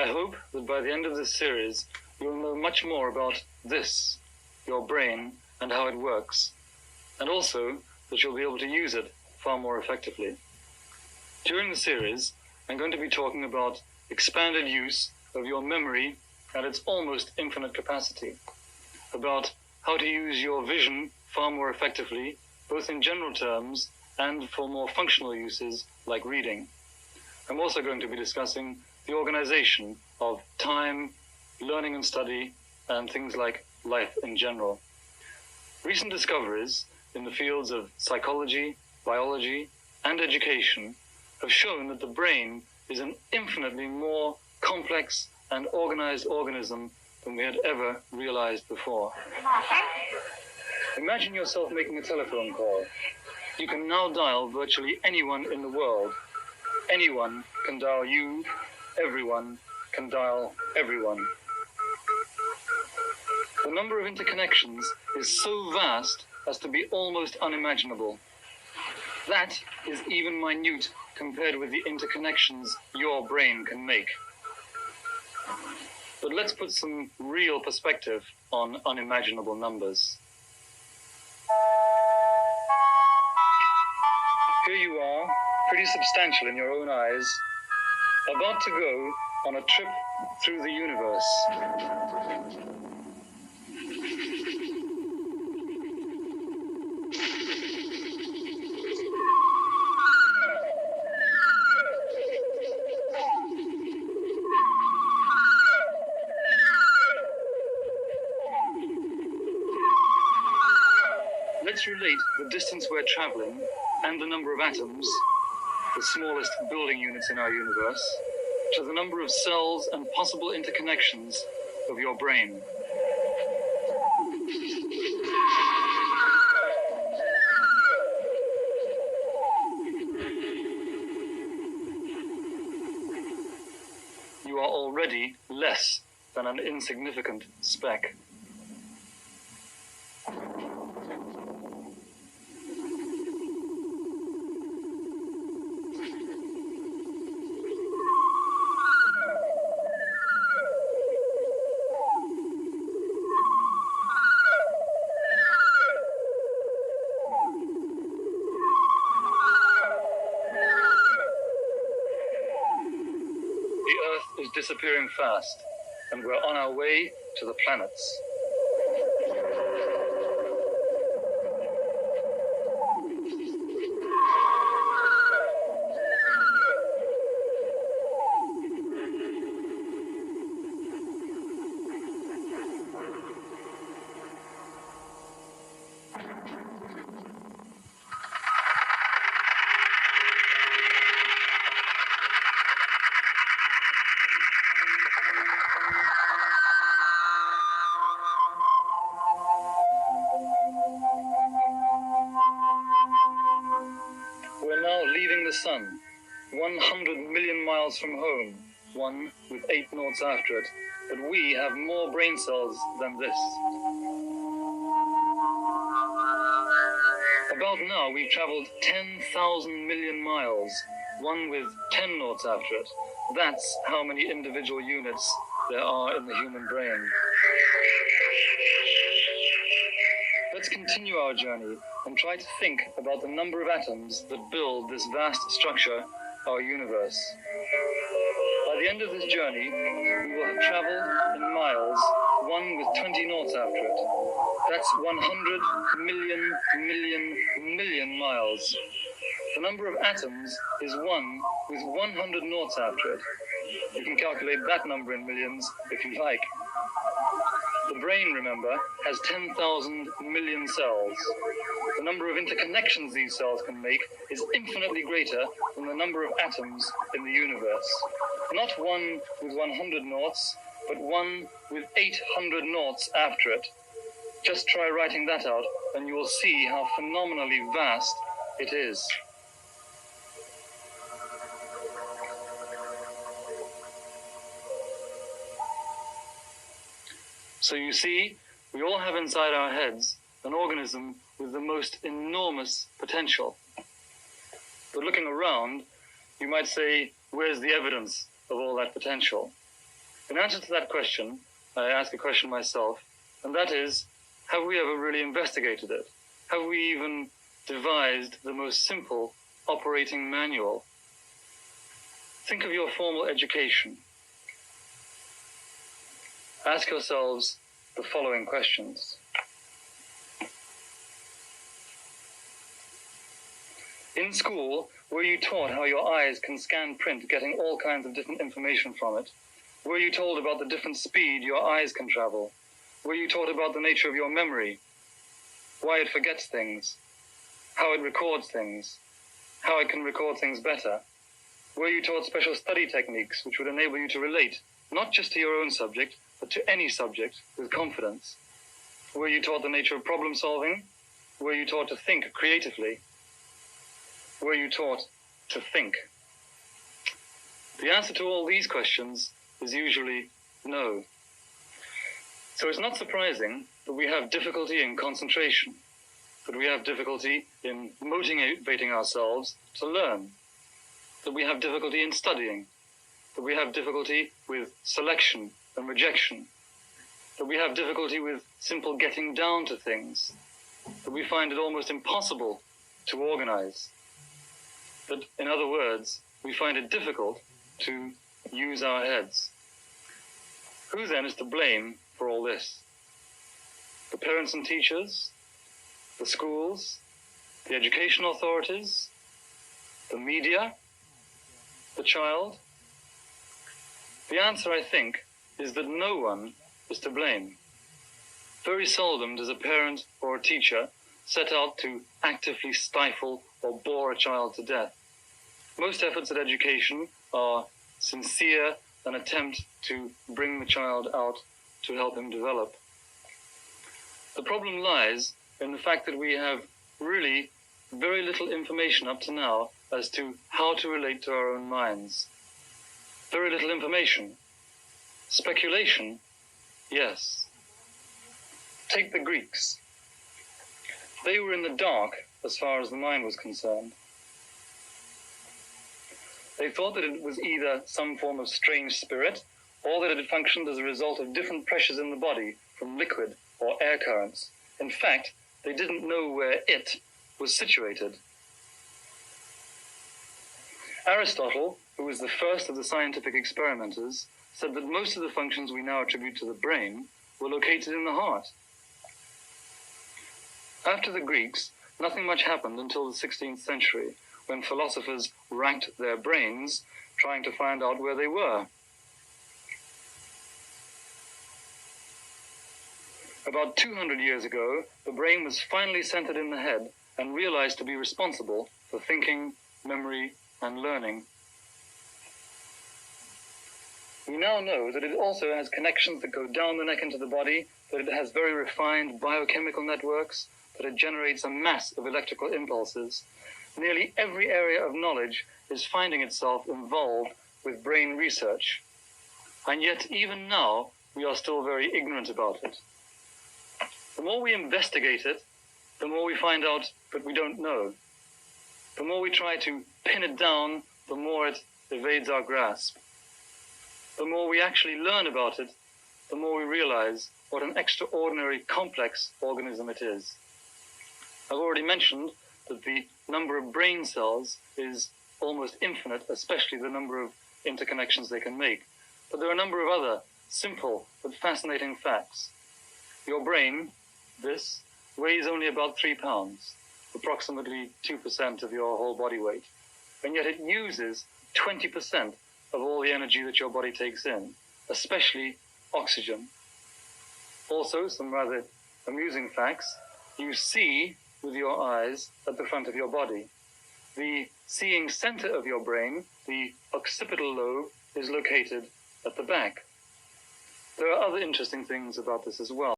I hope that by the end of this series, you'll know much more about this, your brain, and how it works, and also that you'll be able to use it far more effectively. During the series, I'm going to be talking about expanded use of your memory at its almost infinite capacity, about how to use your vision far more effectively, both in general terms and for more functional uses like reading. I'm also going to be discussing the organization of time, learning and study, and things like life in general. Recent discoveries in the fields of psychology, biology, and education have shown that the brain is an infinitely more complex and organized organism than we had ever realized before. Imagine yourself making a telephone call. You can now dial virtually anyone in the world. Anyone can dial you, everyone can dial everyone. The number of interconnections is so vast as to be almost unimaginable. That is even minute compared with the interconnections your brain can make. But let's put some real perspective on unimaginable numbers. Here you are, pretty substantial in your own eyes, about to go on a trip through the universe. Let's relate the distance we're traveling and the number of atoms, the smallest building units in our universe, to the number of cells and possible interconnections of your brain. You are already less than an insignificant speck. Is disappearing fast, and we're on our way to the planets. We're now leaving the sun, 100 million miles from home, one with 8 noughts after it, but we have more brain cells than this. About now, we've traveled 10,000 million miles, one with 10 noughts after it. That's how many individual units there are in the human brain. Let's continue our journey and try to think about the number of atoms that build this vast structure, our universe. By the end of this journey, we will have traveled in miles, one with 20 noughts after it. That's 100 million miles. The number of atoms is 1 with 100 noughts after it. You can calculate that number in millions if you like. The brain, remember, has 10,000 million cells. The number of interconnections these cells can make is infinitely greater than the number of atoms in the universe. Not 1 with 100 noughts, but 1 with 800 noughts after it. Just try writing that out, and you will see how phenomenally vast it is. So you see, we all have inside our heads an organism with the most enormous potential. But looking around, you might say, where's the evidence of all that potential? In answer to that question, I ask a question myself, and that is, have we ever really investigated it? Have we even devised the most simple operating manual? Think of your formal education. Ask yourselves the following questions. In school, were you taught how your eyes can scan print, getting all kinds of different information from it? Were you told about the different speed your eyes can travel? Were you taught about the nature of your memory? Why it forgets things? How it records things? How it can record things better? Were you taught special study techniques which would enable you to relate, not just to your own subject, but to any subject with confidence? Were you taught the nature of problem solving? Were you taught to think creatively? Were you taught to think? The answer to all these questions is usually no. So it's not surprising that we have difficulty in concentration, that we have difficulty in motivating ourselves to learn, that we have difficulty in studying, that we have difficulty with selection and rejection, that we have difficulty with simple getting down to things, that we find it almost impossible to organize, that, in other words, we find it difficult to use our heads. Who then is to blame for all this? The parents and teachers, the schools, the education authorities, the media, the child? The answer, I think, is that no one is to blame. Very seldom does a parent or a teacher set out to actively stifle or bore a child to death. Most efforts at education are sincere, an attempt to bring the child out to help him develop. The problem lies in the fact that we have really very little information up to now as to how to relate to our own minds. Very little information. Speculation, yes. Take the Greeks. They were in the dark as far as the mind was concerned. They thought that it was either some form of strange spirit, or that it had functioned as a result of different pressures in the body from liquid or air currents. In fact, they didn't know where it was situated. Aristotle, who was the first of the scientific experimenters, said that most of the functions we now attribute to the brain were located in the heart. After the Greeks, nothing much happened until the 16th century, when philosophers racked their brains trying to find out where they were. About 200 years ago, the brain was finally centered in the head and realized to be responsible for thinking, memory, and learning. We now know that it also has connections that go down the neck into the body, that it has very refined biochemical networks, that it generates a mass of electrical impulses. Nearly every area of knowledge is finding itself involved with brain research. And yet, even now, we are still very ignorant about it. The more we investigate it, the more we find out that we don't know. The more we try to pin it down, the more it evades our grasp. The more we actually learn about it, the more we realize what an extraordinary complex organism it is. I've already mentioned that the number of brain cells is almost infinite, especially the number of interconnections they can make. But there are a number of other simple but fascinating facts. Your brain, this, weighs only about 3 pounds, approximately 2% of your whole body weight, and yet it uses 20% of all the energy that your body takes in, especially oxygen. Also, some rather amusing facts. You see with your eyes at the front of your body. The seeing center of your brain, the occipital lobe, is located at the back. There are other interesting things about this as well.